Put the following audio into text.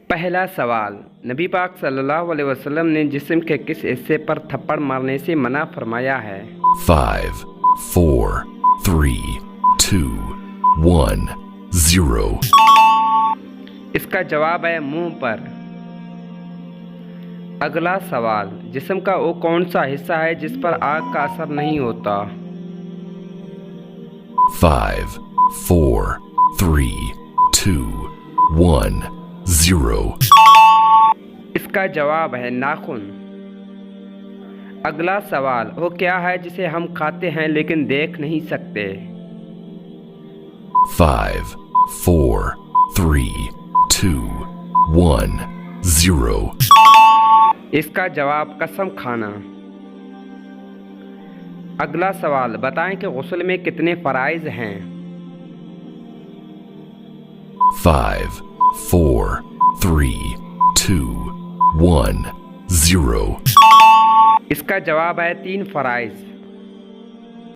پہلا سوال، نبی پاک صلی اللہ علیہ وسلم نے جسم کے کس حصے پر تھپڑ مارنے سے منع فرمایا ہے؟ 5 4 3 2 1 0 اس کا جواب ہے منہ پر۔ اگلا سوال، جسم کا وہ کون سا حصہ ہے جس پر آگ کا اثر نہیں ہوتا؟ 5 4 3 2 1 0 اس کا جواب ہے ناخن۔ اگلا سوال، وہ کیا ہے جسے ہم کھاتے ہیں لیکن دیکھ نہیں سکتے؟ 5 4 3 2 1 0 اس کا جواب قسم کھانا۔ اگلا سوال، بتائیں کہ غسل میں کتنے فرائض ہیں؟ 5 4 3 2 1 0 اس کا جواب ہے 3 فرائض۔